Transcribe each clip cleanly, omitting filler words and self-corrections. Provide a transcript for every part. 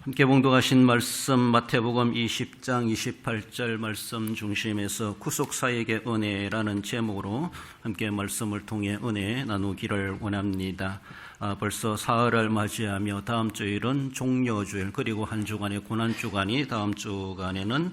함께 봉독하신 말씀 마태복음 20장 28절 말씀 중심에서 구속사역의 은혜라는 제목으로 함께 말씀을 통해 은혜 나누기를 원합니다. 벌써 사흘을 맞이하며 다음 주일은 종려주일, 그리고 한 주간의 고난주간이 다음 주간에는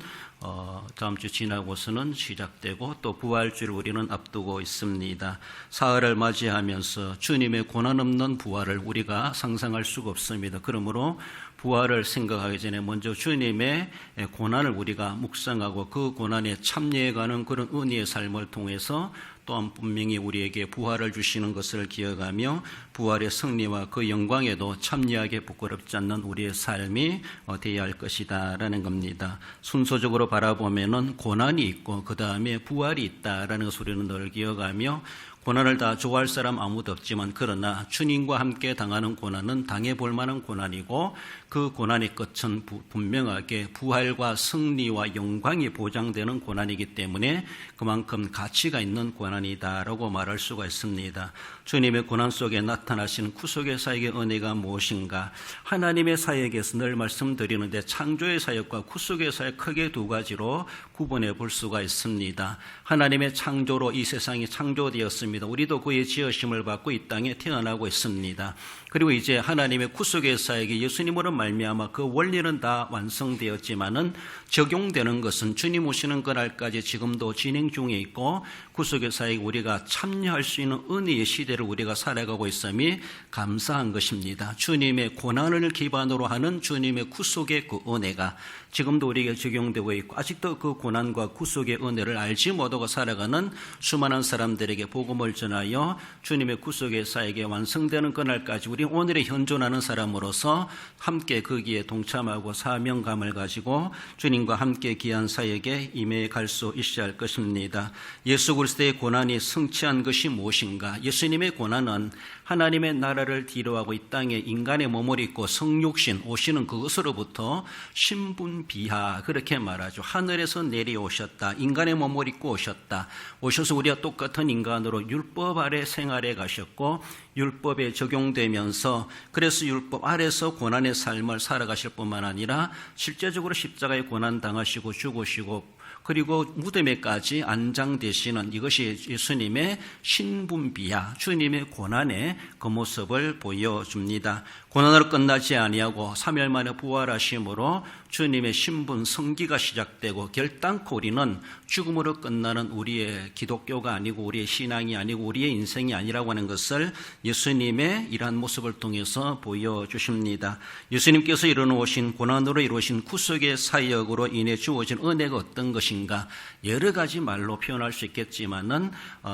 다음 주 지나고서는 시작되고 또 부활주를 우리는 앞두고 있습니다. 사흘을 맞이하면서 주님의 고난 없는 부활을 우리가 상상할 수가 없습니다. 그러므로 부활을 생각하기 전에 먼저 주님의 고난을 우리가 묵상하고 그 고난에 참여해가는 그런 은혜의 삶을 통해서 또한 분명히 우리에게 부활을 주시는 것을 기억하며 부활의 승리와 그 영광에도 참여하게 부끄럽지 않는 우리의 삶이 되어야 할 것이다 라는 겁니다. 순서적으로 바라보면은 고난이 있고 그 다음에 부활이 있다라는 것을 우리는 늘 기억하며, 고난을 다 좋아할 사람 아무도 없지만 그러나 주님과 함께 당하는 고난은 당해볼 만한 고난이고, 그 고난의 끝은 분명하게 부활과 승리와 영광이 보장되는 고난이기 때문에 그만큼 가치가 있는 고난이다라고 말할 수가 있습니다. 주님의 고난 속에 나타나신 구속의 사역의 은혜가 무엇인가? 하나님의 사역에서 늘 말씀드리는데 창조의 사역과 구속의 사역 크게 두 가지로 구분해 볼 수가 있습니다. 하나님의 창조로 이 세상이 창조되었습니다. 우리도 그의 지으심을 받고 이 땅에 태어나고 있습니다. 그리고 이제 하나님의 구속의 사역이 예수님으로 말미암아 그 원리는 다 완성되었지만은 적용되는 것은 주님 오시는 그날까지 지금도 진행 중에 있고, 구속의 사역에 우리가 참여할 수 있는 은혜의 시대를 우리가 살아가고 있음이 감사한 것입니다. 주님의 고난을 기반으로 하는 주님의 구속의 그 은혜가 지금도 우리에게 적용되고 있고, 아직도 그 고난과 구속의 은혜를 알지 못하고 살아가는 수많은 사람들에게 복음을 전하여 주님의 구속의 사역이 완성되는 그날까지 우리 오늘에 현존하는 사람으로서 함께 거기에 동참하고 사명감을 가지고 주님과 함께 귀한 사역에 임해 갈 수 있어야 할 것입니다. 예수 그리스도의 고난이 성취한 것이 무엇인가? 예수님의 고난은 하나님의 나라를 뒤로하고 이 땅에 인간의 몸을 입고 성육신 오시는 그것으로부터 신분비하, 그렇게 말하죠. 하늘에서 내려오셨다. 인간의 몸을 입고 오셨다. 오셔서 우리와 똑같은 인간으로 율법 아래 생활해 가셨고, 율법에 적용되면서 그래서 율법 아래서 고난의 삶을 살아가실 뿐만 아니라 실제적으로 십자가에 고난 당하시고 죽으시고 그리고 무덤에까지 안장되시는, 이것이 예수님의 신분비하, 주님의 고난의 그 모습을 보여줍니다. 고난으로 끝나지 아니하고 3일 만에 부활하심으로 주님의 신분 성기가 시작되고, 결단코 우리는 죽음으로 끝나는 우리의 기독교가 아니고 우리의 신앙이 아니고 우리의 인생이 아니라고 하는 것을 예수님의 이러한 모습을 통해서 보여주십니다. 예수님께서 이루어오신 고난으로 이루어진 구속의 사역으로 인해 주어진 은혜가 어떤 것인가? 여러 가지 말로 표현할 수 있겠지만은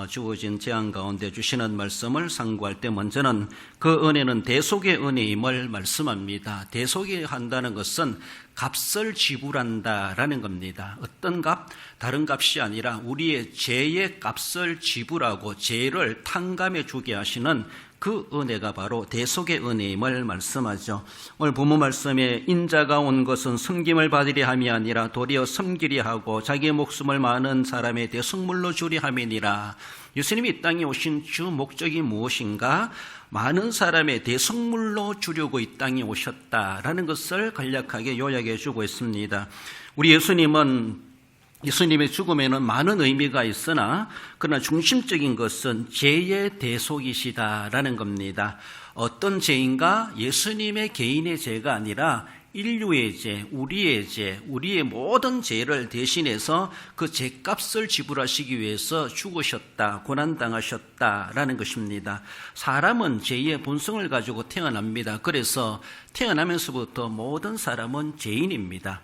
주어진 재앙 가운데 주시는 말씀을 상고할 때 먼저는 그 은혜는 대속의 은혜임을 말씀합니다. 대속이 한다는 것은 값을 지불한다라는 겁니다. 어떤 값? 다른 값이 아니라 우리의 죄의 값을 지불하고 죄를 탕감해 주게 하시는 그 은혜가 바로 대속의 은혜임을 말씀하죠. 오늘 본문 말씀에 인자가 온 것은 섬김을 받으려 함이 아니라 도리어 섬기려 하고 자기의 목숨을 많은 사람의 대속물로 주려 함이니라. 예수님이 이 땅에 오신 주 목적이 무엇인가? 많은 사람의 대속물로 주려고 이 땅에 오셨다라는 것을 간략하게 요약해 주고 있습니다. 우리 예수님의 죽음에는 많은 의미가 있으나 그러나 중심적인 것은 죄의 대속이시다라는 겁니다. 어떤 죄인가? 예수님의 개인의 죄가 아니라 인류의 죄, 우리의 죄, 우리의 모든 죄를 대신해서 그 죄값을 지불하시기 위해서 죽으셨다, 고난당하셨다라는 것입니다. 사람은 죄의 본성을 가지고 태어납니다. 그래서 태어나면서부터 모든 사람은 죄인입니다.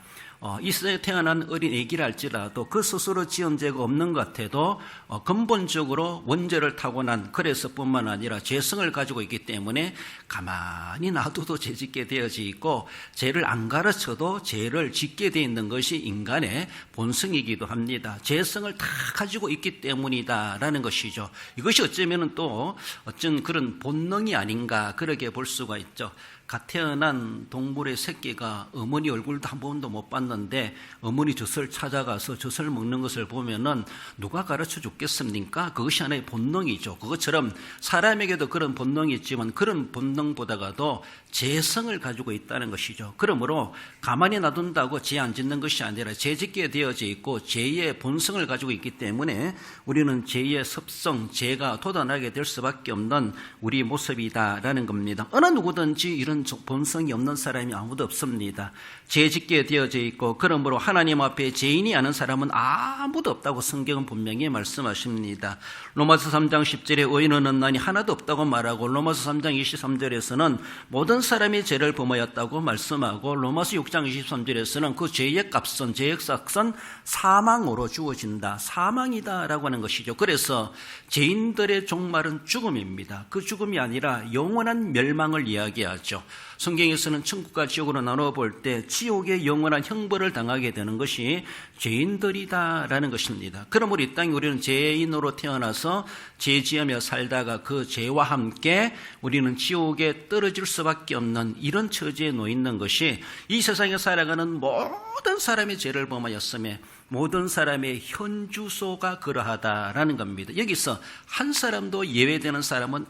이 세상에 태어난 어린 아기라 할지라도 그 스스로 지은 죄가 없는 것 같아도 근본적으로 원죄를 타고난, 그래서 뿐만 아니라 죄성을 가지고 있기 때문에 가만히 놔둬도 죄 짓게 되어져 있고, 죄를 안 가르쳐도 죄를 짓게 되어 있는 것이 인간의 본성이기도 합니다. 죄성을 다 가지고 있기 때문이다라는 것이죠. 이것이 어쩌면 또 어쩐 그런 본능이 아닌가, 그렇게 볼 수가 있죠. 갓 태어난 동물의 새끼가 어머니 얼굴도 한 번도 못 봤는데 어머니 젖을 찾아가서 젖을 먹는 것을 보면은 누가 가르쳐 줬겠습니까? 그것이 하나의 본능이죠. 그것처럼 사람에게도 그런 본능이 있지만 그런 본능보다가도 죄성을 가지고 있다는 것이죠. 그러므로 가만히 놔둔다고 죄 안 짓는 것이 아니라 죄 짓게 되어져 있고 죄의 본성을 가지고 있기 때문에 우리는 죄의 습성, 죄가 돋아나게 될 수밖에 없는 우리 모습이다라는 겁니다. 어느 누구든지 이런 본성이 없는 사람이 아무도 없습니다. 죄 짓게 되어져 있고 그러므로 하나님 앞에 죄인이 아는 사람은 아무도 없다고 성경은 분명히 말씀하십니다. 로마서 3장 10절에 의인은 없나니 하나도 없다고 말하고 로마서 3장 23절에서는 모든 사람이 죄를 범하였다고 말씀하고 로마서 6장 23절에서는 그 죄의 값은 죄의 삭은 사망으로 주어진다. 사망이다라고 하는 것이죠. 그래서 죄인들의 종말은 죽음입니다. 그 죽음이 아니라 영원한 멸망을 이야기하죠. 성경에서는 천국과 지옥으로 나눠 볼 때 지옥의 영원한 형벌을 당하게 되는 것이 죄인들이다라는 것입니다. 그러므로 이 땅에 우리는 죄인으로 태어나서 죄지으며 살다가 그 죄와 함께 우리는 지옥에 떨어질 수밖에 없는 이런 처지에 놓여 있는 것이 이 세상에 살아가는 모든 사람이 죄를 범하였으며 모든 사람의 현주소가 그러하다라는 겁니다. 여기서 한 사람도 예외되는 사람은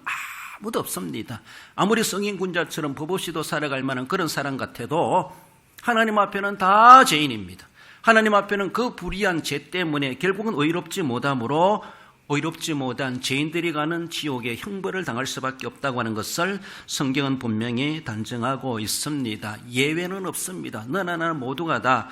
아무도 없습니다. 아무리 성인군자처럼 법 없이도 살아갈 만한 그런 사람 같아도 하나님 앞에는 다 죄인입니다. 하나님 앞에는 그 불의한 죄 때문에 결국은 의롭지 못함으로 의롭지 못한 죄인들이 가는 지옥의 형벌을 당할 수밖에 없다고 하는 것을 성경은 분명히 단정하고 있습니다. 예외는 없습니다. 너나 나나 모두가 다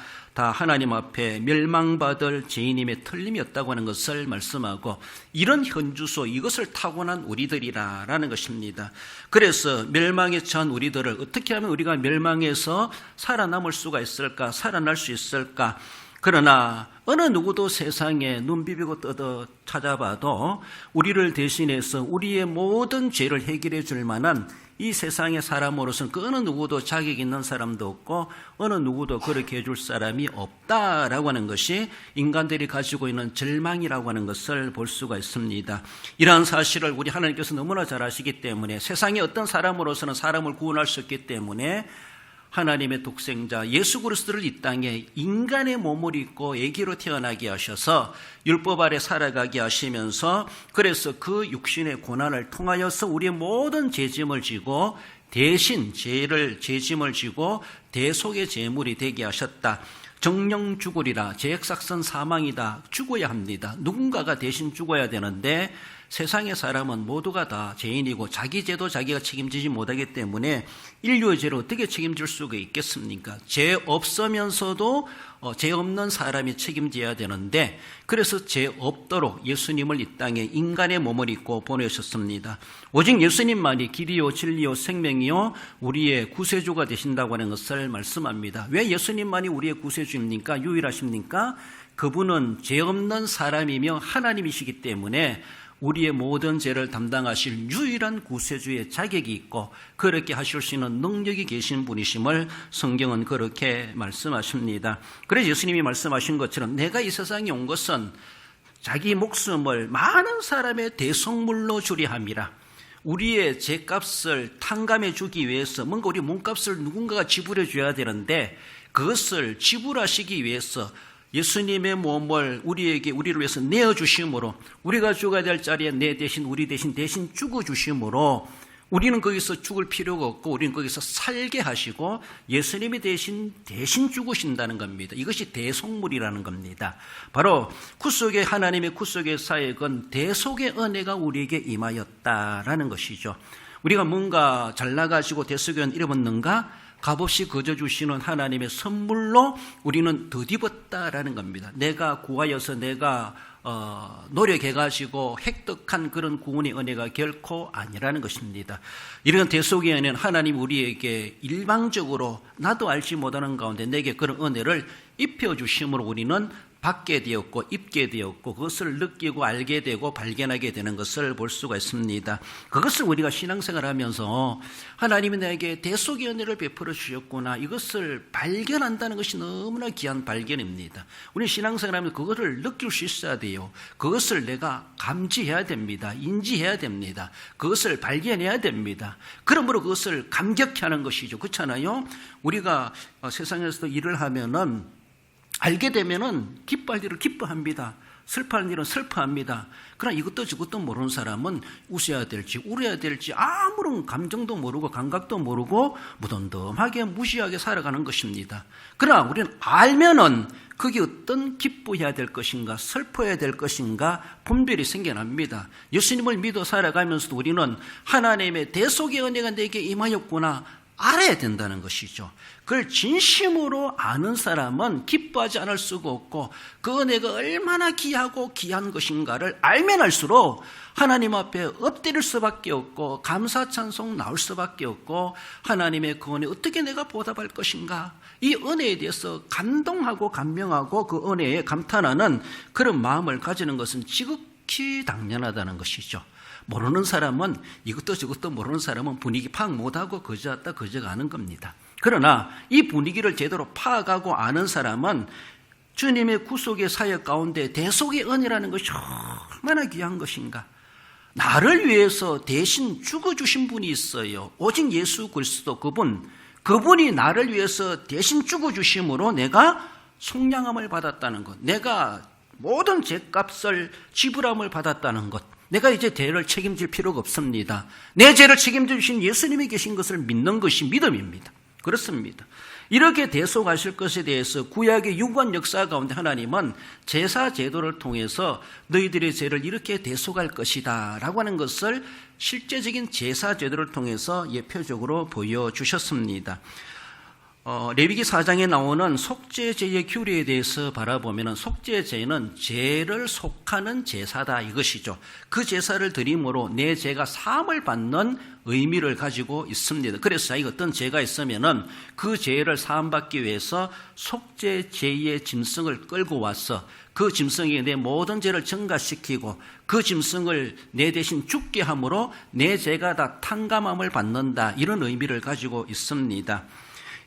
하나님 앞에 멸망받을 죄인임에 틀림이 없다고 하는 것을 말씀하고 이런 현주소 이것을 타고난 우리들이라는 것입니다. 그래서 멸망에 처한 우리들을 어떻게 하면 우리가 멸망에서 살아남을 수가 있을까? 살아날 수 있을까? 그러나 어느 누구도 세상에 눈 비비고 뜯어 찾아봐도 우리를 대신해서 우리의 모든 죄를 해결해 줄 만한 이 세상의 사람으로서는 그 어느 누구도 자격 있는 사람도 없고 어느 누구도 그렇게 해줄 사람이 없다라고 하는 것이 인간들이 가지고 있는 절망이라고 하는 것을 볼 수가 있습니다. 이러한 사실을 우리 하나님께서 너무나 잘 아시기 때문에 세상의 어떤 사람으로서는 사람을 구원할 수 없기 때문에 하나님의 독생자 예수 그리스도를 이 땅에 인간의 몸을 입고 아기로 태어나게 하셔서 율법 아래 살아가게 하시면서 그래서 그 육신의 고난을 통하여서 우리의 모든 죄짐을 지고 대신 죄짐을 지고 대속의 제물이 되게 하셨다. 정령 죽으리라. 죄악삭선 사망이다. 죽어야 합니다. 누군가가 대신 죽어야 되는데 세상의 사람은 모두가 다 죄인이고 자기 죄도 자기가 책임지지 못하기 때문에 인류의 죄를 어떻게 책임질 수가 있겠습니까? 죄 없으면서도 죄 없는 사람이 책임져야 되는데 그래서 죄 없도록 예수님을 이 땅에 인간의 몸을 입고 보내셨습니다. 오직 예수님만이 길이요 진리요 생명이요 우리의 구세주가 되신다고 하는 것을 말씀합니다. 왜 예수님만이 우리의 구세주입니까? 유일하십니까? 그분은 죄 없는 사람이며 하나님이시기 때문에 우리의 모든 죄를 담당하실 유일한 구세주의 자격이 있고 그렇게 하실 수 있는 능력이 계신 분이심을 성경은 그렇게 말씀하십니다. 그래서 예수님이 말씀하신 것처럼 내가 이 세상에 온 것은 자기 목숨을 많은 사람의 대속물로 주려 함이라. 우리의 죄값을 탕감해 주기 위해서 뭔가 우리 몸값을 누군가가 지불해 줘야 되는데 그것을 지불하시기 위해서 예수님의 몸을 우리를 위해서 내어주심으로 우리가 죽어야 될 자리에 우리 대신 죽어주심으로 우리는 거기서 죽을 필요가 없고 우리는 거기서 살게 하시고 예수님이 대신 죽으신다는 겁니다. 이것이 대속물이라는 겁니다. 바로 구속의 하나님의 구속의 사역은 대속의 은혜가 우리에게 임하였다라는 것이죠. 우리가 뭔가 잘나가지고 대속의 은혜를 입었는가? 값없이 거저 주시는 하나님의 선물로 우리는 덧입었다라는 겁니다. 내가 구하여서 내가 노력해가지고 획득한 그런 구원의 은혜가 결코 아니라는 것입니다. 이런 대속의 은혜는 하나님 우리에게 일방적으로 나도 알지 못하는 가운데 내게 그런 은혜를 입혀주심으로 우리는 받게 되었고 입게 되었고 그것을 느끼고 알게 되고 발견하게 되는 것을 볼 수가 있습니다. 그것을 우리가 신앙생활을 하면서 하나님이 나에게 대속의 은혜를 베풀어 주셨구나 이것을 발견한다는 것이 너무나 귀한 발견입니다. 우리 신앙생활을 하면서 그것을 느낄 수 있어야 돼요. 그것을 내가 감지해야 됩니다. 인지해야 됩니다. 그것을 발견해야 됩니다. 그러므로 그것을 감격해하는 것이죠. 그렇잖아요. 우리가 세상에서도 일을 하면은 알게 되면은 기뻐할 일을 기뻐합니다. 슬퍼하는 일은 슬퍼합니다. 그러나 이것도 저것도 모르는 사람은 웃어야 될지 울어야 될지 아무런 감정도 모르고 감각도 모르고 무덤덤하게 무시하게 살아가는 것입니다. 그러나 우리는 알면은 그게 어떤 기뻐해야 될 것인가 슬퍼해야 될 것인가 분별이 생겨납니다. 예수님을 믿어 살아가면서도 우리는 하나님의 대속의 은혜가 내게 임하였구나 알아야 된다는 것이죠. 그걸 진심으로 아는 사람은 기뻐하지 않을 수가 없고 그 은혜가 얼마나 귀하고 귀한 것인가를 알면 알수록 하나님 앞에 엎드릴 수밖에 없고 감사 찬송 나올 수밖에 없고 하나님의 그 은혜 어떻게 내가 보답할 것인가 이 은혜에 대해서 감동하고 감명하고 그 은혜에 감탄하는 그런 마음을 가지는 것은 지극히 당연하다는 것이죠. 모르는 사람은 이것도 저것도 모르는 사람은 분위기 파악 못하고 거저왔다 거저가는 겁니다. 그러나 이 분위기를 제대로 파악하고 아는 사람은 주님의 구속의 사역 가운데 대속의 은혜라는 것이 얼마나 귀한 것인가. 나를 위해서 대신 죽어주신 분이 있어요. 오직 예수 그리스도 그분이 나를 위해서 대신 죽어주심으로 내가 속량함을 받았다는 것, 내가 모든 죄값을 지불함을 받았다는 것, 내가 이제 죄를 책임질 필요가 없습니다. 내 죄를 책임져 주신 예수님이 계신 것을 믿는 것이 믿음입니다. 그렇습니다. 이렇게 대속하실 것에 대해서 구약의 유구한 역사 가운데 하나님은 제사 제도를 통해서 너희들의 죄를 이렇게 대속할 것이다 라고 하는 것을 실제적인 제사 제도를 통해서 예표적으로 보여주셨습니다. 레위기 4장에 나오는 속죄제의 규례에 대해서 바라보면 속죄제는 죄를 속하는 제사다 이것이죠. 그 제사를 드림으로 내 죄가 사함을 받는 의미를 가지고 있습니다. 그래서 자기가 어떤 죄가 있으면은 그 죄를 사함받기 위해서 속죄제의 짐승을 끌고 와서 그 짐승이 내 모든 죄를 증가시키고 그 짐승을 내 대신 죽게 함으로 내 죄가 다 탕감함을 받는다 이런 의미를 가지고 있습니다.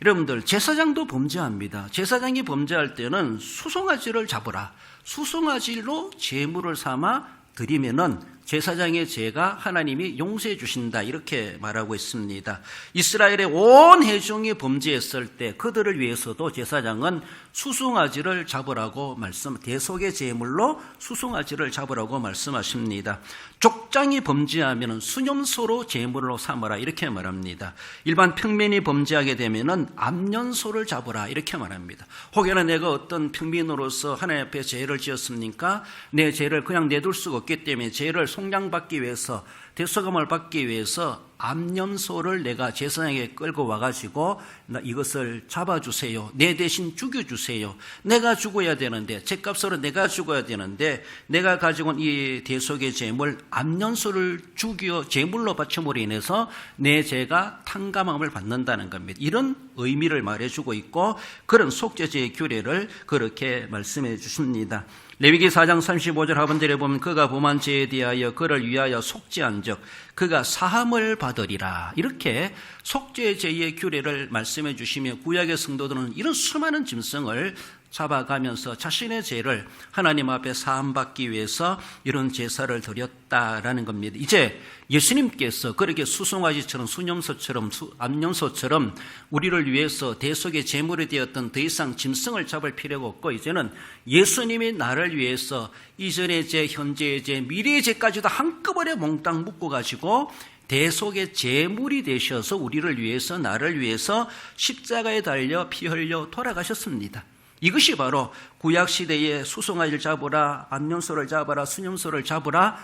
여러분들 제사장도 범죄합니다. 제사장이 범죄할 때는 수송아지를 잡으라. 수송아지로 제물을 삼아 드리면은 제사장의 죄가 하나님이 용서해 주신다 이렇게 말하고 있습니다. 이스라엘의 온 회중이 범죄했을 때 그들을 위해서도 제사장은 수송아지를 잡으라고 대속의 제물로 수송아지를 잡으라고 말씀하십니다. 족장이 범죄하면 수념소로 제물로 삼아라 이렇게 말합니다. 일반 평민이 범죄하게 되면 암년소를 잡으라 이렇게 말합니다. 혹여나 내가 어떤 평민으로서 하나님 앞에 죄를 지었습니까? 내 죄를 그냥 내둘 수가 없기 때문에 죄를 속량받기 위해서 대속함을 받기 위해서 암염소를 내가 제사장에게 끌고 와가지고 이것을 잡아주세요. 내 대신 죽여주세요. 내가 죽어야 되는데 죄값으로 내가 죽어야 되는데 내가 가지고 온 이 대속의 제물 암염소를 죽여 제물로 바침으로 인해서 내 죄가 탕감함을 받는다는 겁니다. 이런 의미를 말해주고 있고 그런 속죄제의 규례를 그렇게 말씀해 주십니다. 레위기 4장 35절 하반절에 보면 그가 범한 죄에 대하여 그를 위하여 속죄한즉 그가 사함을 받으리라. 이렇게 속죄제의 규례를 말씀해 주시며 구약의 성도들은 이런 수많은 짐승을 잡아가면서 자신의 죄를 하나님 앞에 사함받기 위해서 이런 제사를 드렸다라는 겁니다. 이제 예수님께서 그렇게 수송아지처럼 수념소처럼 암염소처럼 우리를 위해서 대속의 제물이 되었던 더 이상 짐승을 잡을 필요가 없고 이제는 예수님이 나를 위해서 이전의 죄, 현재의 죄, 미래의 죄까지도 한꺼번에 몽땅 묶어가지고 대속의 제물이 되셔서 우리를 위해서 나를 위해서 십자가에 달려 피 흘려 돌아가셨습니다. 이것이 바로 구약시대의 수송아지를 잡으라, 암염소를 잡아라, 수념소를 잡으라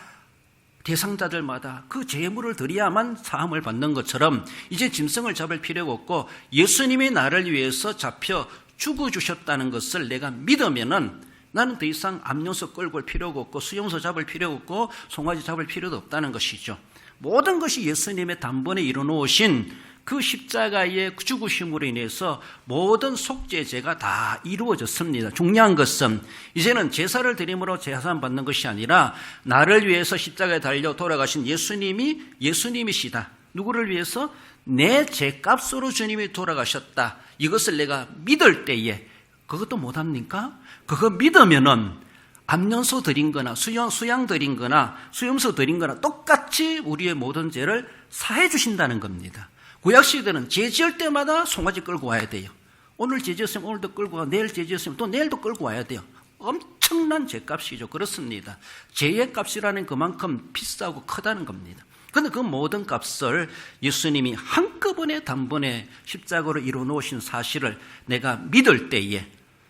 대상자들마다 그 제물을 드려야만 사함을 받는 것처럼 이제 짐승을 잡을 필요가 없고 예수님이 나를 위해서 잡혀 죽어주셨다는 것을 내가 믿으면은 나는 더 이상 암염소 끌고 올 필요가 없고 수염소 잡을 필요가 없고 송아지 잡을 필요도 없다는 것이죠. 모든 것이 예수님의 단번에 이루어놓으신 그 십자가의 죽으심으로 인해서 모든 속죄제가 다 이루어졌습니다. 중요한 것은 이제는 제사를 드림으로 제사만 받는 것이 아니라 나를 위해서 십자가에 달려 돌아가신 예수님이시다. 누구를 위해서? 내 죄값으로 주님이 돌아가셨다. 이것을 내가 믿을 때에 그것도 못합니까? 그거 믿으면은 암염소 드린 거나 수양 드린 거나 수염소 드린 거나 똑같이 우리의 모든 죄를 사해 주신다는 겁니다. 구약시대는 죄 지을 때마다 송아지 끌고 와야 돼요. 오늘 죄 지었으면 오늘도 끌고 와, 내일 죄 지었으면 또 내일도 끌고 와야 돼요. 엄청 엄청난 죄값이죠. 그렇습니다. 죄의 값이라는 그만큼 비싸고 크다는 겁니다. 그런데 그 모든 값을 예수님이 한꺼번에 단번에 십자가로 이루어놓으신 사실을 내가 믿을 때에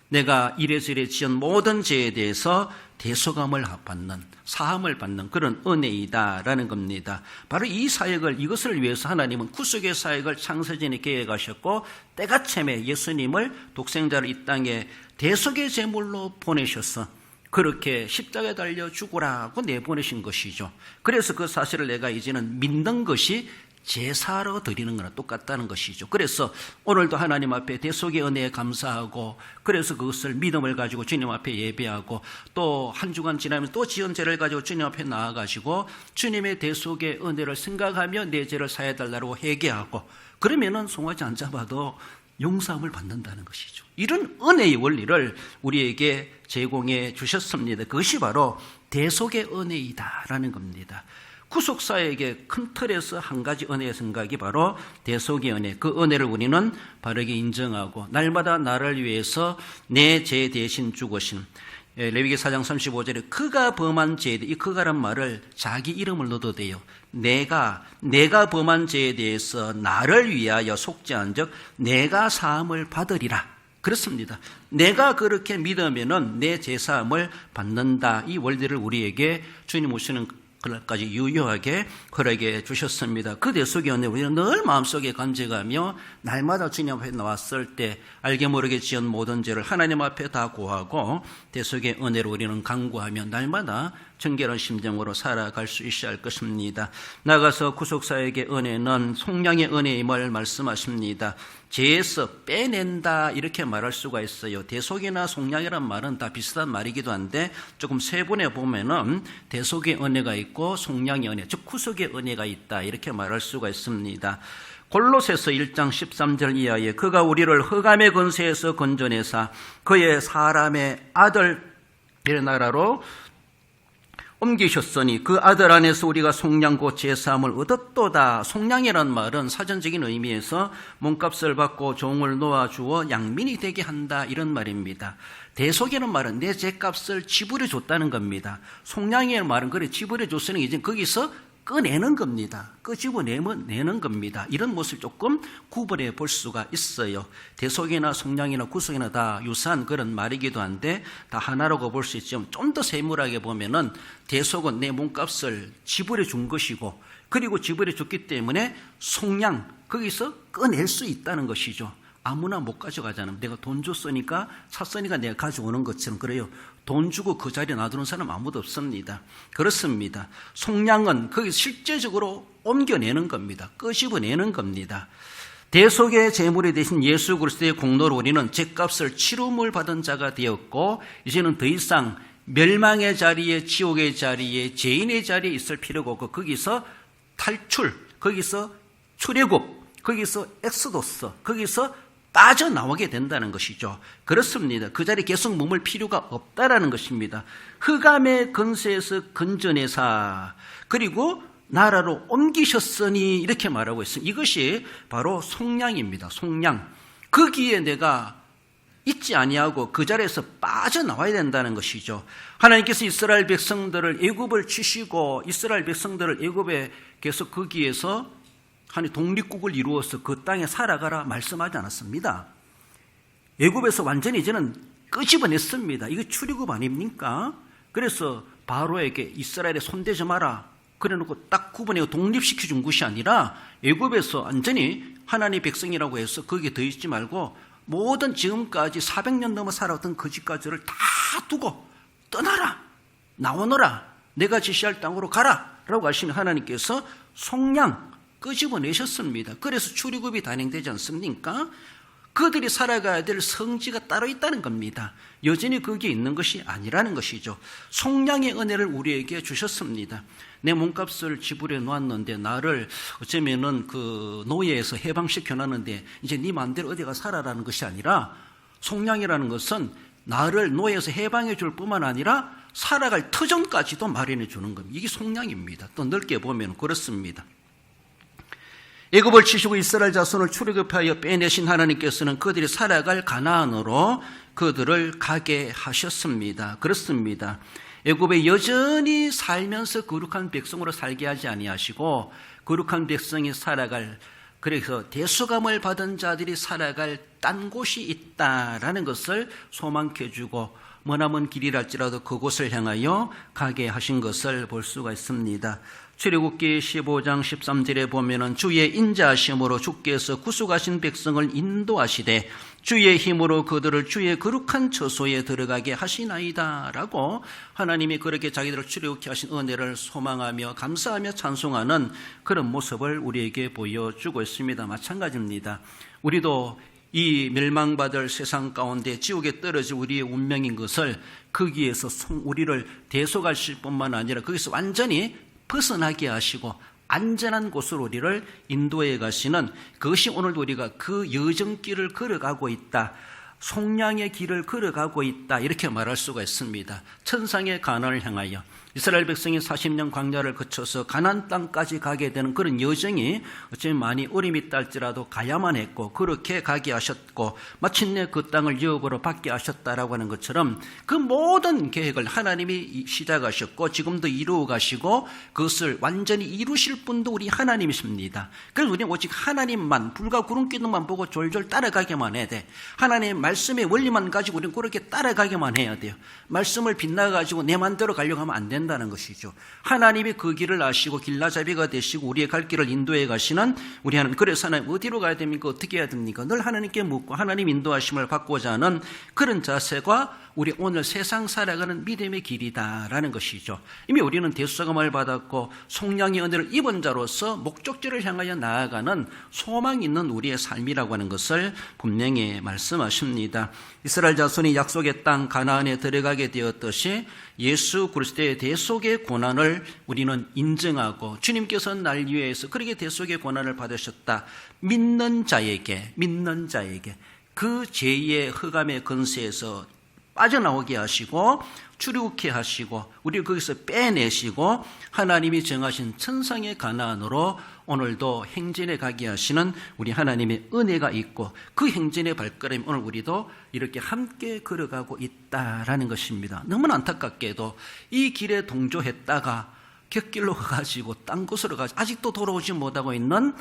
내가 이래저래 지은 모든 죄에 대해서 대속함을 받는, 사함을 받는 그런 은혜이다라는 겁니다. 바로 이 사역을, 이것을 위해서 하나님은 구속의 사역을 창세전에 계획하셨고 때가참에 예수님을 독생자를 이 땅에 대속의 제물로 보내셔서 그렇게 십자가에 달려 죽으라고 내보내신 것이죠. 그래서 그 사실을 내가 이제는 믿는 것이 제사로 드리는 거나 똑같다는 것이죠. 그래서 오늘도 하나님 앞에 대속의 은혜에 감사하고 그래서 그것을 믿음을 가지고 주님 앞에 예배하고 또 한 주간 지나면 또 지은 죄를 가지고 주님 앞에 나아가시고 주님의 대속의 은혜를 생각하며 내 죄를 사해달라고 회개하고 그러면은 송아지 안 잡아도 용서함을 받는다는 것이죠. 이런 은혜의 원리를 우리에게 제공해 주셨습니다. 그것이 바로 대속의 은혜이다라는 겁니다. 구속사에게 큰 틀에서 한 가지 은혜의 생각이 바로 대속의 은혜, 그 은혜를 우리는 바르게 인정하고 날마다 나를 위해서 내 죄 대신 죽으신 레위기 4장 35절에 그가 범한 죄에 대해 이 그가란 말을 자기 이름을 넣어도 돼요. 내가 범한 죄에 대해서 나를 위하여 속죄한즉 내가 사함을 받으리라. 그렇습니다. 내가 그렇게 믿으면은 내 죄사함을 받는다. 이 원리를 우리에게 주님 오시는 그날까지 유효하게 허락해 주셨습니다. 그 대속의 은혜 우리는 늘 마음속에 간직하며 날마다 주님 앞에 나왔을 때 알게 모르게 지은 모든 죄를 하나님 앞에 다 고하고 대속의 은혜로 우리는 간구하며 날마다 정결한 심정으로 살아갈 수 있어야 할 것입니다. 나가서 구속사에게 은혜는 속량의 은혜임을 말씀하십니다. 죄에서 빼낸다 이렇게 말할 수가 있어요. 대속이나 속량이란 말은 다 비슷한 말이기도 한데 조금 세분해 보면은 대속의 은혜가 있고 속량의 은혜, 즉 구속의 은혜가 있다 이렇게 말할 수가 있습니다. 골로새서 1장 13절 이하에 그가 우리를 흑암의 권세에서 건져내사 그의 사람의 아들의 나라로 옮기셨으니 그 아들 안에서 우리가 속량 곧 제사함을 얻었도다. 속량이란 말은 사전적인 의미에서 몸값을 받고 종을 놓아주어 양민이 되게 한다 이런 말입니다. 대속이라는 말은 내 죄값을 지불해 줬다는 겁니다. 속량이라는 말은 그래 지불해 줬으니 이제 거기서 꺼내는 겁니다. 끄집어내는 겁니다. 이런 모습을 조금 구분해 볼 수가 있어요. 대속이나 속량이나 구속이나 다 유사한 그런 말이기도 한데 다 하나라고 볼 수 있지만 좀 더 세밀하게 보면은 대속은 내 몸값을 지불해 준 것이고 그리고 지불해 줬기 때문에 속량, 거기서 꺼낼 수 있다는 것이죠. 아무나 못 가져가잖아요. 내가 돈 줬으니까 샀으니까 내가 가져오는 것처럼 그래요. 돈 주고 그 자리에 놔두는 사람 아무도 없습니다. 그렇습니다. 속량은 거기 실제적으로 옮겨내는 겁니다. 끄집어내는 겁니다. 대속의 제물이 되신 예수 그리스도의 공로로 우리는 죄값을 치름을 받은 자가 되었고 이제는 더 이상 멸망의 자리에 지옥의 자리에 죄인의 자리에 있을 필요가 없고 거기서 탈출, 거기서 출애굽, 거기서 엑소도스, 거기서 빠져나오게 된다는 것이죠. 그렇습니다. 그 자리에 계속 머물 필요가 없다라는 것입니다. 흑암의 근세에서 건져내사 그리고 나라로 옮기셨으니 이렇게 말하고 있습니다. 이것이 바로 속량입니다. 속량. 거기에 내가 있지 아니하고 그 자리에서 빠져나와야 된다는 것이죠. 하나님께서 이스라엘 백성들을 애굽을 치시고 이스라엘 백성들을 애굽에 계속 거기에서 한 독립국을 이루어서 그 땅에 살아가라 말씀하지 않았습니다. 애굽에서 완전히 이제는 끄집어냈습니다. 이거 출애굽 아닙니까? 그래서 바로에게 이스라엘에 손대지 마라 그래놓고 딱 구분해서 독립시켜 준 것이 아니라 애굽에서 완전히 하나님의 백성이라고 해서 거기에 더 있지 말고 모든 지금까지 400년 넘어 살아왔던 그 집까지를 다 두고 떠나라, 나오너라, 내가 지시할 땅으로 가라 라고 하시는 하나님께서 속량 끄집어내셨습니다. 그래서 출애굽이 단행되지 않습니까? 그들이 살아가야 될 성지가 따로 있다는 겁니다. 여전히 거기에 있는 것이 아니라는 것이죠. 속량의 은혜를 우리에게 주셨습니다. 내 몸값을 지불해 놓았는데 나를 어쩌면은 그 노예에서 해방시켜 놨는데 이제 네 마음대로 어디 가 살아라는 것이 아니라 속량이라는 것은 나를 노예에서 해방해 줄 뿐만 아니라 살아갈 터전까지도 마련해 주는 겁니다. 이게 속량입니다. 또 넓게 보면 그렇습니다. 애굽을 치시고 이스라엘 자손을 출애굽하여 빼내신 하나님께서는 그들이 살아갈 가나안으로 그들을 가게 하셨습니다. 그렇습니다. 애굽에 여전히 살면서 거룩한 백성으로 살게 하지 아니하시고 거룩한 백성이 살아갈, 그래서 대수감을 받은 자들이 살아갈 딴 곳이 있다라는 것을 소망케 주고 머나먼 길이랄지라도 그곳을 향하여 가게 하신 것을 볼 수가 있습니다. 출애굽기 15장 13절에 보면은 주의 인자하심으로 주께서 구속하신 백성을 인도하시되 주의 힘으로 그들을 주의 거룩한 처소에 들어가게 하시나이다 라고 하나님이 그렇게 자기들을 출애굽케 하신 은혜를 소망하며 감사하며 찬송하는 그런 모습을 우리에게 보여주고 있습니다. 마찬가지입니다. 우리도 이 멸망받을 세상 가운데 지옥에 떨어질 우리의 운명인 것을 거기에서 우리를 대속하실 뿐만 아니라 거기서 완전히 벗어나게 하시고 안전한 곳으로 우리를 인도해 가시는 그것이 오늘도 우리가 그 여정길을 걸어가고 있다, 속량의 길을 걸어가고 있다, 이렇게 말할 수가 있습니다. 천상의 가나안을 향하여 이스라엘 백성이 40년 광야를 거쳐서 가나안 땅까지 가게 되는 그런 여정이 어쩌면 많이 어림이 있다 할지라도 가야만 했고 그렇게 가게 하셨고 마침내 그 땅을 유업으로 받게 하셨다라고 하는 것처럼 그 모든 계획을 하나님이 시작하셨고 지금도 이루어 가시고 그것을 완전히 이루실 분도 우리 하나님이십니다. 그래서 우리는 오직 하나님만, 불과 구름 기둥만 보고 졸졸 따라가기만 해야 돼. 하나님의 말씀의 원리만 가지고 우리는 그렇게 따라가기만 해야 돼요. 말씀을 빗나가지고 내 맘대로 가려고 하면 안 된다는 것이죠. 하나님이 그 길을 아시고 길라잡이가 되시고 우리의 갈 길을 인도해 가시는 우리 하나님. 그래서 하나님 어디로 가야 됩니까? 어떻게 해야 됩니까? 늘 하나님께 묻고 하나님 인도하심을 받고자 하는 그런 자세가 우리 오늘 세상 살아가는 믿음의 길이다라는 것이죠. 이미 우리는 대수감을 받았고 속량의 은혜를 입은 자로서 목적지를 향하여 나아가는 소망이 있는 우리의 삶이라고 하는 것을 분명히 말씀하십니다. 이스라엘 자손이 약속의 땅 가나안에 들어가게 되었듯이 예수 그리스도의 대속의 고난을 우리는 인정하고 주님께서는 날 위해서 그렇게 대속의 고난을 받으셨다. 믿는 자에게 그 죄의 흑암의 건세에서 빠져나오게 하시고 출애굽케 하시고 우리를 거기서 빼내시고 하나님이 정하신 천상의 가나안으로 오늘도 행진해 가게 하시는 우리 하나님의 은혜가 있고 그 행진의 발걸음이 오늘 우리도 이렇게 함께 걸어가고 있다라는 것입니다. 너무나 안타깝게도 이 길에 동조했다가 곁길로 가가지고 딴 곳으로 가서 아직도 돌아오지 못하고 있는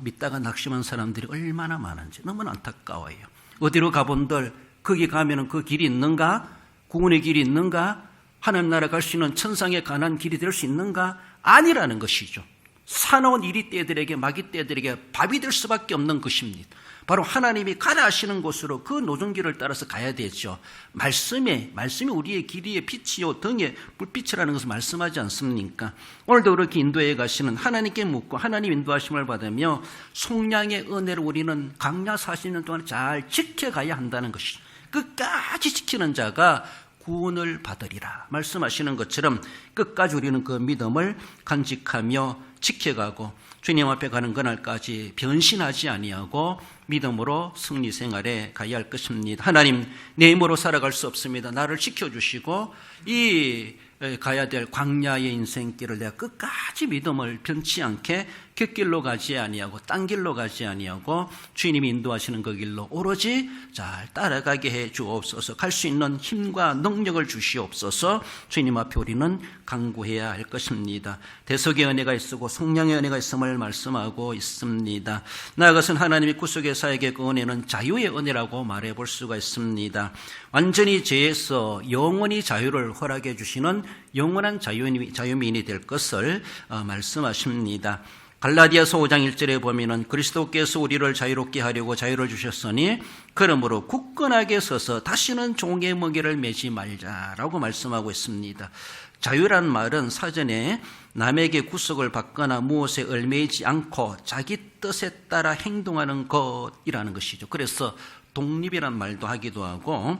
믿다가 낙심한 사람들이 얼마나 많은지 너무나 안타까워요. 어디로 가본들 거기 가면은 그 길이 있는가? 구원의 길이 있는가? 하나님 나라 갈 수 있는 천상에 관한 길이 될 수 있는가? 아니라는 것이죠. 사나운 이리 떼들에게 마귀 떼들에게 밥이 될 수밖에 없는 것입니다. 바로 하나님이 가라 하시는 곳으로 그 노정길을 따라서 가야 되죠. 말씀이 우리의 길이의 빛이요 등의 불빛이라는 것을 말씀하지 않습니까? 오늘도 그렇게 인도해 가시는 하나님께 묻고 하나님 인도하심을 받으며 속량의 은혜를 우리는 광야 40년 동안 잘 지켜가야 한다는 것이죠. 끝까지 지키는 자가 구원을 받으리라 말씀하시는 것처럼 끝까지 우리는 그 믿음을 간직하며 지켜가고 주님 앞에 가는 그날까지 변신하지 아니하고 믿음으로 승리 생활에 가야 할 것입니다. 하나님, 내 힘으로 살아갈 수 없습니다. 나를 지켜주시고 이 가야 될 광야의 인생길을 내가 끝까지 믿음을 변치 않게 곁길로 가지 아니하고 딴 길로 가지 아니하고 주님이 인도하시는 그 길로 오로지 잘 따라가게 해 주옵소서. 갈 수 있는 힘과 능력을 주시옵소서. 주님 앞에 우리는 간구해야 할 것입니다. 대속의 은혜가 있고 성령의 은혜가 있음을 말씀하고 있습니다. 나아가서는 하나님이 구속의 사역의 그 은혜는 자유의 은혜라고 말해볼 수가 있습니다. 완전히 죄에서 영원히 자유를 허락해 주시는 영원한 자유민이 될 것을 말씀하십니다. 갈라디아서 5장 1절에 보면은 그리스도께서 우리를 자유롭게 하려고 자유를 주셨으니 그러므로 굳건하게 서서 다시는 종의 멍에를 매지 말자라고 말씀하고 있습니다. 자유란 말은 사전에 남에게 구속을 받거나 무엇에 얽매이지 않고 자기 뜻에 따라 행동하는 것이라는 것이죠. 그래서 독립이란 말도 하기도 하고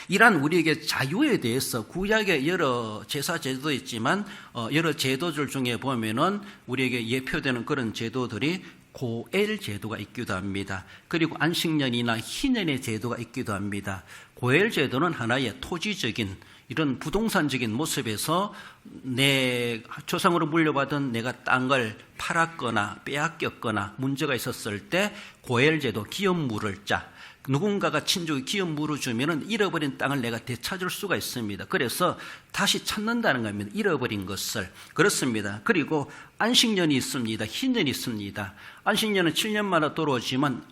이란 우리에게 자유에 대해서 구약의 여러 제사 제도도 있지만 여러 제도들 중에 보면은 우리에게 예표되는 그런 제도들이 고엘 제도가 있기도 합니다. 그리고 안식년이나 희년의 제도가 있기도 합니다. 고엘 제도는 하나의 토지적인 이런 부동산적인 모습에서 내 조상으로 물려받은 내가 땅을 팔았거나 빼앗겼거나 문제가 있었을 때 고엘 제도, 기업 물을 자, 누군가가 친족이 기업 물어주면은 잃어버린 땅을 내가 되찾을 수가 있습니다. 그래서 다시 찾는다는 겁니다. 잃어버린 것을. 그렇습니다. 그리고 안식년이 있습니다. 희년이 있습니다. 안식년은 7년 만에 돌아오지만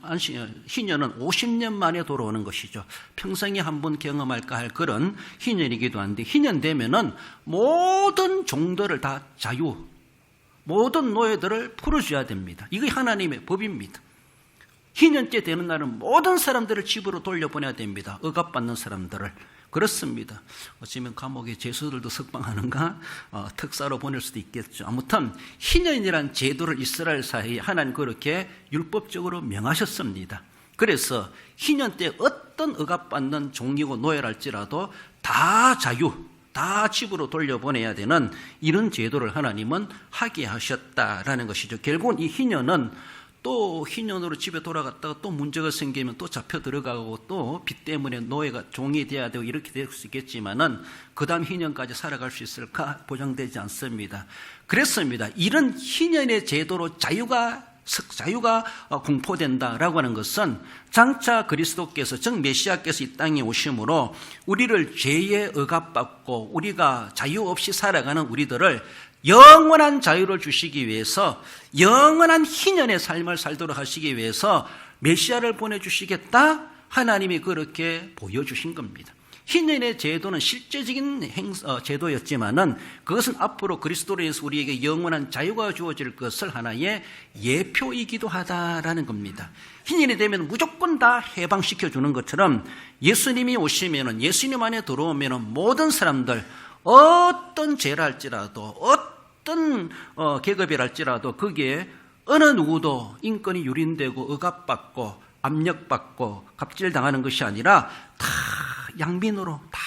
희년은 50년 만에 돌아오는 것이죠. 평생에 한 번 경험할까 할 그런 희년이기도 한데, 희년 되면은 모든 종들을 다 모든 노예들을 풀어줘야 됩니다. 이게 하나님의 법입니다. 희년째 되는 날은 모든 사람들을 집으로 돌려보내야 됩니다. 억압받는 사람들을. 그렇습니다. 어쩌면 감옥에 죄수들도 석방하는가 특사로 보낼 수도 있겠죠. 아무튼 희년이란 제도를 이스라엘 사회에 하나님 그렇게 율법적으로 명하셨습니다. 그래서 희년 때 어떤 억압받는 종이고 노예랄지라도 다 집으로 돌려보내야 되는 이런 제도를 하나님은 하게 하셨다라는 것이죠. 결국은 이 희년은 또 희년으로 집에 돌아갔다가 또 문제가 생기면 또 잡혀 들어가고 또 빚 때문에 노예가 종이 돼야 되고 이렇게 될 수 있겠지만은 그 다음 희년까지 살아갈 수 있을까 보장되지 않습니다. 그랬습니다. 이런 희년의 제도로 자유가 공포된다라고 하는 것은 장차 그리스도께서 즉 메시아께서 이 땅에 오심으로 우리를 죄에 억압받고 우리가 자유 없이 살아가는 우리들을 영원한 자유를 주시기 위해서 영원한 희년의 삶을 살도록 하시기 위해서 메시아를 보내주시겠다 하나님이 그렇게 보여주신 겁니다. 희년의 제도는 실제적인 제도였지만은 그것은 앞으로 그리스도로 인해서 우리에게 영원한 자유가 주어질 것을 하나의 예표이기도 하다라는 겁니다. 희년이 되면 무조건 다 해방시켜 주는 것처럼 예수님이 오시면은 예수님 안에 들어오면은 모든 사람들 어떤 죄를 할지라도 어떤 계급이랄지라도 거기에 어느 누구도 인권이 유린되고 억압받고 압력받고 갑질당하는 것이 아니라 다 양민으로 다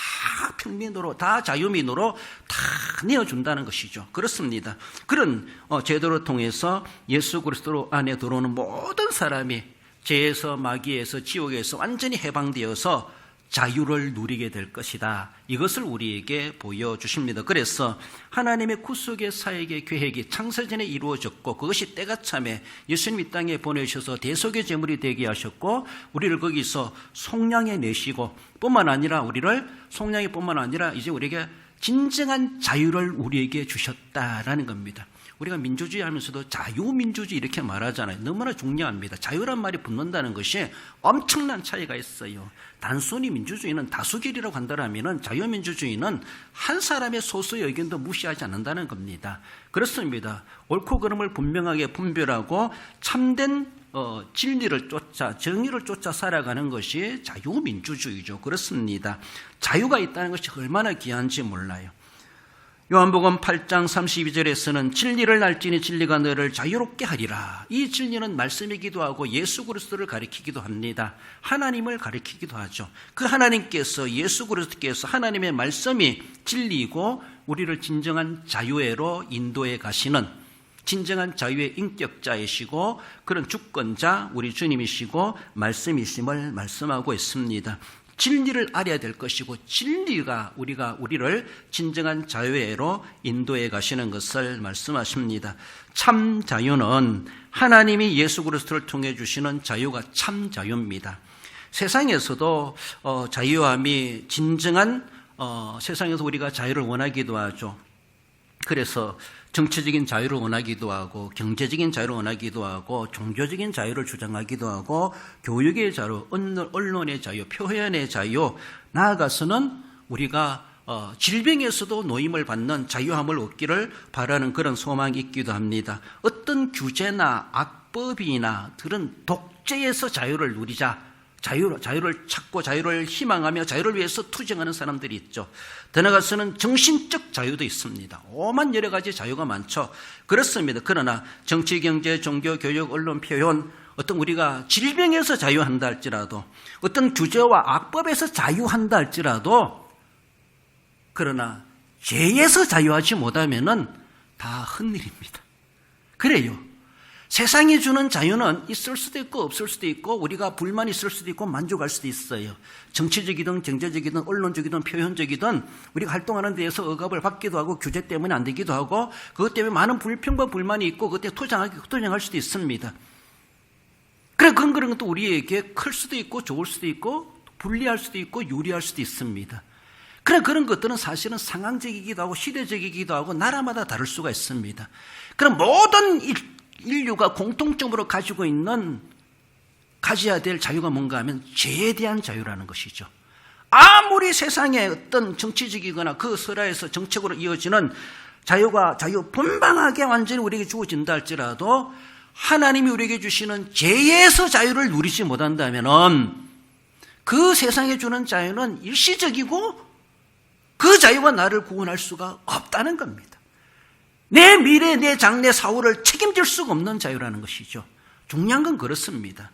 평민으로 다 자유민으로 다 내어준다는 것이죠. 그렇습니다. 그런 제도를 통해서 예수 그리스도 안에 들어오는 모든 사람이 죄에서 마귀에서 지옥에서 완전히 해방되어서 자유를 누리게 될 것이다. 이것을 우리에게 보여주십니다. 그래서 하나님의 구속의 사역의 계획이 창세전에 이루어졌고 그것이 때가 참에 예수님 이 땅에 보내셔서 대속의 제물이 되게 하셨고 우리를 거기서 속량해 내시고 뿐만 아니라 우리를 속량이 뿐만 아니라 이제 우리에게 진정한 자유를 우리에게 주셨다라는 겁니다. 우리가 민주주의 하면서도 자유민주주의 이렇게 말하잖아요. 너무나 중요합니다. 자유란 말이 붙는다는 것이 엄청난 차이가 있어요. 단순히 민주주의는 다수결이라고 한다면 자유민주주의는 한 사람의 소수의 의견도 무시하지 않는다는 겁니다. 그렇습니다. 옳고 그름을 분명하게 분별하고 참된 진리를 쫓아 정의를 쫓아 살아가는 것이 자유민주주의죠. 그렇습니다. 자유가 있다는 것이 얼마나 귀한지 몰라요. 요한복음 8장 32절에서는 진리를 알지니 진리가 너를 자유롭게 하리라. 이 진리는 말씀이기도 하고 예수 그리스도를 가리키기도 합니다. 하나님을 가리키기도 하죠. 그 하나님께서 예수 그리스도께서 하나님의 말씀이 진리이고 우리를 진정한 자유회로 인도해 가시는 진정한 자유의 인격자이시고 그런 주권자 우리 주님이시고 말씀이심을 말씀하고 있습니다. 진리를 알아야 될 것이고 진리가 우리를 진정한 자유회로 인도해 가시는 것을 말씀하십니다. 참 자유는 하나님이 예수 그리스도를 통해 주시는 자유가 참 자유입니다. 세상에서도 자유함이 진정한 세상에서 우리가 자유를 원하기도 하죠. 그래서 정치적인 자유를 원하기도 하고 경제적인 자유를 원하기도 하고 종교적인 자유를 주장하기도 하고 교육의 자유, 언론의 자유, 표현의 자유, 나아가서는 우리가 질병에서도 노임을 받는 자유함을 얻기를 바라는 그런 소망이 있기도 합니다. 어떤 규제나 악법이나 그런 독재에서 자유를 누리자, 자유를 찾고 자유를 희망하며 자유를 위해서 투쟁하는 사람들이 있죠. 더 나아가서는 정신적 자유도 있습니다. 오만 여러 가지 자유가 많죠. 그렇습니다. 그러나 정치, 경제, 종교, 교육, 언론, 표현, 어떤 우리가 질병에서 자유한다 할지라도 어떤 규제와 악법에서 자유한다 할지라도 그러나 죄에서 자유하지 못하면은 다 헛일입니다. 그래요. 세상이 주는 자유는 있을 수도 있고 없을 수도 있고 우리가 불만이 있을 수도 있고 만족할 수도 있어요. 정치적이든 경제적이든 언론적이든 표현적이든 우리가 활동하는 데에서 억압을 받기도 하고 규제 때문에 안 되기도 하고 그것 때문에 많은 불평과 불만이 있고 그때 투쟁할 수도 있습니다. 그래, 그런 것도 우리에게 클 수도 있고 좋을 수도 있고 불리할 수도 있고 유리할 수도 있습니다. 그래, 그런 것들은 사실은 상황적이기도 하고 시대적이기도 하고 나라마다 다를 수가 있습니다. 그럼 모든 인류가 공통적으로 가져야 될 자유가 뭔가 하면 죄에 대한 자유라는 것이죠. 아무리 세상에 어떤 정치적이거나 그 설화에서 정책으로 이어지는 자유 분방하게 완전히 우리에게 주어진다 할지라도 하나님이 우리에게 주시는 죄에서 자유를 누리지 못한다면 그 세상에 주는 자유는 일시적이고 그 자유가 나를 구원할 수가 없다는 겁니다. 내 미래, 내 장래 사후를 책임질 수가 없는 자유라는 것이죠. 중요한 건 그렇습니다.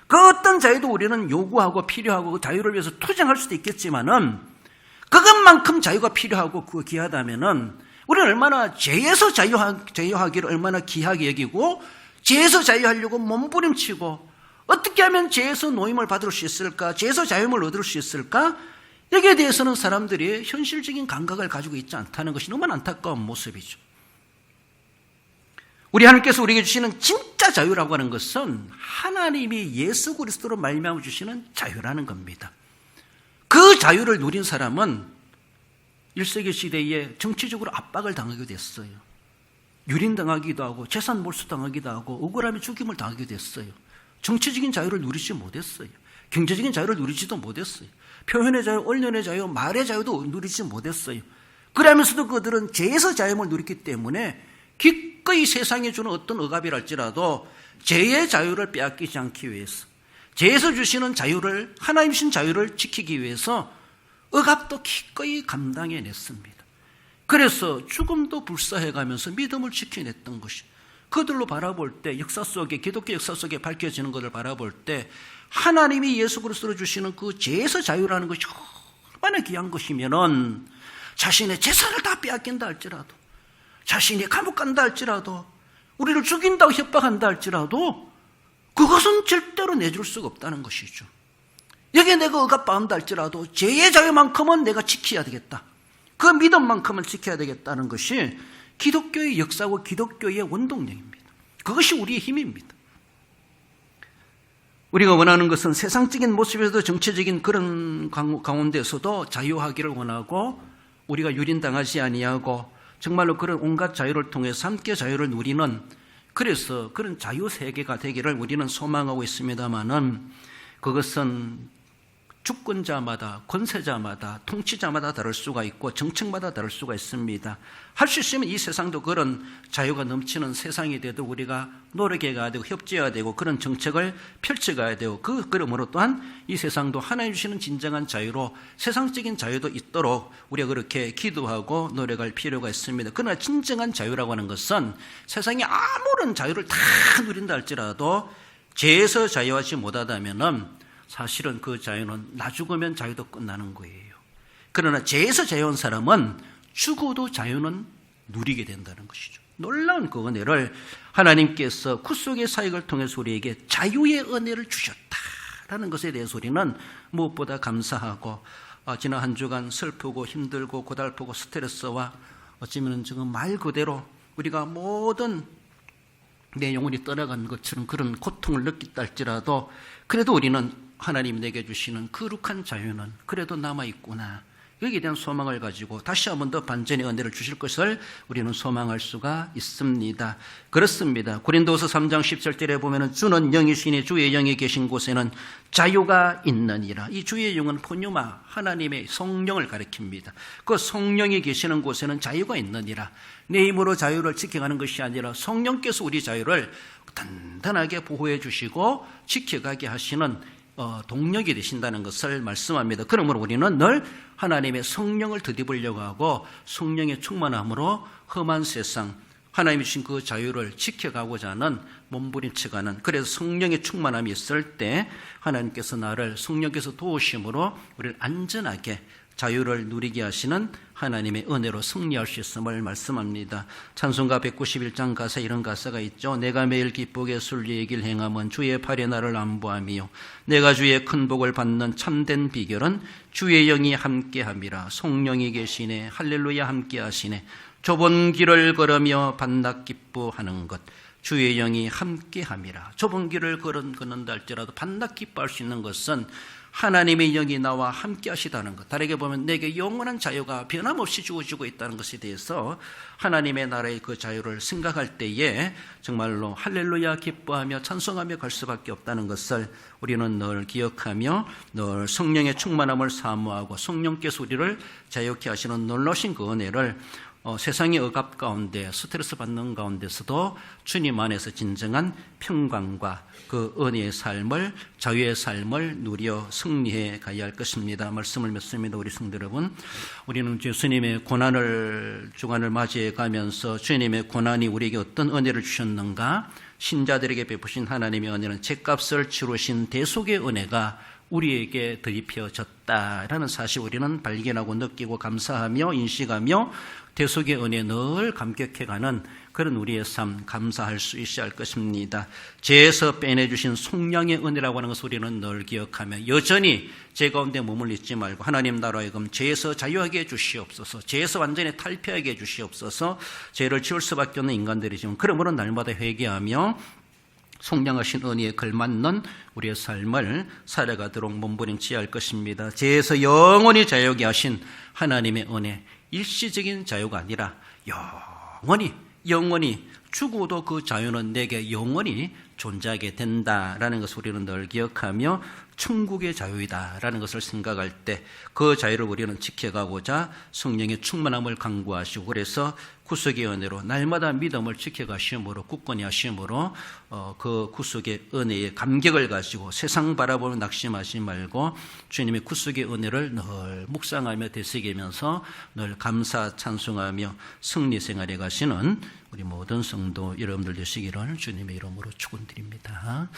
그 어떤 자유도 우리는 요구하고 필요하고 그 자유를 위해서 투쟁할 수도 있겠지만은 그것만큼 자유가 필요하고 귀하다면은 우리는 얼마나 죄에서 자유하기를 얼마나 귀하게 여기고 죄에서 자유하려고 몸부림치고 어떻게 하면 죄에서 노임을 받을 수 있을까? 죄에서 자유를 얻을 수 있을까? 여기에 대해서는 사람들이 현실적인 감각을 가지고 있지 않다는 것이 너무 안타까운 모습이죠. 우리 하나님께서 우리에게 주시는 진짜 자유라고 하는 것은 하나님이 예수 그리스도로 말미암아 주시는 자유라는 겁니다. 그 자유를 누린 사람은 1세기 시대에 정치적으로 압박을 당하게 됐어요. 유린당하기도 하고 재산 몰수당하기도 하고 억울함에 죽임을 당하기도 했어요. 정치적인 자유를 누리지 못했어요. 경제적인 자유를 누리지도 못했어요. 표현의 자유, 언론의 자유, 말의 자유도 누리지 못했어요. 그러면서도 그들은 죄에서 자유를 누렸기 때문에 기꺼이 세상에 주는 어떤 억압이랄지라도 죄의 자유를 빼앗기지 않기 위해서 죄에서 주시는 자유를 하나님 신 자유를 지키기 위해서 억압도 기꺼이 감당해냈습니다. 그래서 죽음도 불사해가면서 믿음을 지켜냈던 것이 그들로 바라볼 때 역사 속에 기독교 역사 속에 밝혀지는 것을 바라볼 때 하나님이 예수 그리스도로 주시는 그 죄에서 자유라는 것이 얼마나 귀한 것이면은 자신의 재산을 다 빼앗긴다 할지라도 자신이 감옥 간다 할지라도 우리를 죽인다고 협박한다 할지라도 그것은 절대로 내줄 수가 없다는 것이죠. 여기에 내가 억압받는다 할지라도 죄의 자유만큼은 내가 지켜야 되겠다. 그 믿음만큼은 지켜야 되겠다는 것이 기독교의 역사고 기독교의 원동력입니다. 그것이 우리의 힘입니다. 우리가 원하는 것은 세상적인 모습에서도 정치적인 그런 가운데서도 자유하기를 원하고 우리가 유린당하지 아니하고 정말로 그런 온갖 자유를 통해서 함께 자유를 누리는 그래서 그런 자유세계가 되기를 우리는 소망하고 있습니다마는 그것은 주권자마다 권세자마다 통치자마다 다를 수가 있고 정책마다 다를 수가 있습니다. 할 수 있으면 이 세상도 그런 자유가 넘치는 세상이 돼도 우리가 노력해가야 되고 협조해야 되고 그런 정책을 펼쳐가야 되고 그러므로 또한 이 세상도 하나님 주시는 진정한 자유로 세상적인 자유도 있도록 우리가 그렇게 기도하고 노력할 필요가 있습니다. 그러나 진정한 자유라고 하는 것은 세상에 아무런 자유를 다 누린다 할지라도 죄에서 자유하지 못하다면은 사실은 그 자유는 나 죽으면 자유도 끝나는 거예요. 그러나 죄에서 자유한 사람은 죽어도 자유는 누리게 된다는 것이죠. 놀라운 그 은혜를 하나님께서 구속의 사역을 통해서 우리에게 자유의 은혜를 주셨다라는 것에 대해서 우리는 무엇보다 감사하고 지난 한 주간 슬프고 힘들고 고달프고 스트레스와 어쩌면 지금 말 그대로 우리가 모든 내 영혼이 떠나간 것처럼 그런 고통을 느꼈다 할지라도 그래도 우리는 하나님 내게 주시는 거룩한 자유는 그래도 남아있구나. 여기에 대한 소망을 가지고 다시 한 번 더 반전의 은혜를 주실 것을 우리는 소망할 수가 있습니다. 그렇습니다. 고린도서 3장 17절에 보면은 주는 영이시니 주의 영이 계신 곳에는 자유가 있느니라. 이 주의 영은 포뉴마 하나님의 성령을 가리킵니다. 그 성령이 계시는 곳에는 자유가 있느니라. 내 힘으로 자유를 지켜가는 것이 아니라 성령께서 우리 자유를 단단하게 보호해 주시고 지켜가게 하시는 동력이 되신다는 것을 말씀합니다. 그러므로 우리는 늘 하나님의 성령을 덧입으려고 하고 성령의 충만함으로 험한 세상 하나님이 주신 그 자유를 지켜가고자 하는 몸부림쳐가는 그래서 성령의 충만함이 있을 때 하나님께서 나를 성령께서 도우심으로 우리를 안전하게 자유를 누리게 하시는 하나님의 은혜로 승리할 수 있음을 말씀합니다. 찬송가 191장 가사에 이런 가사가 있죠. 내가 매일 기쁘게 순리의 길 행함은 주의 팔에 나를 안보함이요 내가 주의 큰 복을 받는 참된 비결은 주의 영이 함께함이라. 성령이 계시네 할렐루야 함께하시네. 좁은 길을 걸으며 반낙 기뻐하는 것 주의 영이 함께함이라. 좁은 길을 걷는다 할지라도 반납 기뻐할 수 있는 것은 하나님의 영이 나와 함께 하시다는 것. 다르게 보면 내게 영원한 자유가 변함없이 주어지고 있다는 것에 대해서 하나님의 나라의 그 자유를 생각할 때에 정말로 할렐루야 기뻐하며 찬송하며 갈 수밖에 없다는 것을 우리는 늘 기억하며 늘 성령의 충만함을 사모하고 성령께서 우리를 자유케 하시는 놀라우신 그 은혜를 세상의 억압 가운데 스트레스 받는 가운데서도 주님 안에서 진정한 평강과 그 은혜의 삶을, 자유의 삶을 누려 승리해 가야 할 것입니다. 말씀을 맺습니다. 우리 성도 여러분, 우리는 주님의 주간을 맞이해 가면서 주님의 고난이 우리에게 어떤 은혜를 주셨는가, 신자들에게 베푸신 하나님의 은혜는 죄값을 치르신 대속의 은혜가 우리에게 더입혀졌다라는 사실 우리는 발견하고 느끼고 감사하며 인식하며 대속의 은혜에 늘 감격해가는 그런 우리의 삶 감사할 수 있어야 할 것입니다. 죄에서 빼내주신 속량의 은혜라고 하는 것을 우리는 늘 기억하며 여전히 죄 가운데 몸을 잊지 말고 하나님 나라의 금 죄에서 자유하게 해주시옵소서, 죄에서 완전히 탈피하게 해주시옵소서. 죄를 지을 수밖에 없는 인간들이지만 그러므로 날마다 회개하며 속량하신 은혜에 걸맞는 우리의 삶을 살아가도록 몸부림쳐야 할 것입니다. 죄에서 영원히 자유하게 하신 하나님의 은혜, 일시적인 자유가 아니라 영원히 죽어도 그 자유는 내게 영원히 존재하게 된다라는 것을 우리는 늘 기억하며 천국의 자유이다라는 것을 생각할 때 그 자유를 우리는 지켜가고자 성령의 충만함을 강구하시고, 그래서 구속의 은혜로 날마다 믿음을 지켜가시므로 굳건히 하시므로 그 구속의 은혜에 감격을 가지고 세상 바라보며 낙심하지 말고 주님의 구속의 은혜를 늘 묵상하며 되새기면서 늘 감사 찬송하며 승리 생활에 가시는 우리 모든 성도 여러분들 되시기를 주님의 이름으로 축원드립니다.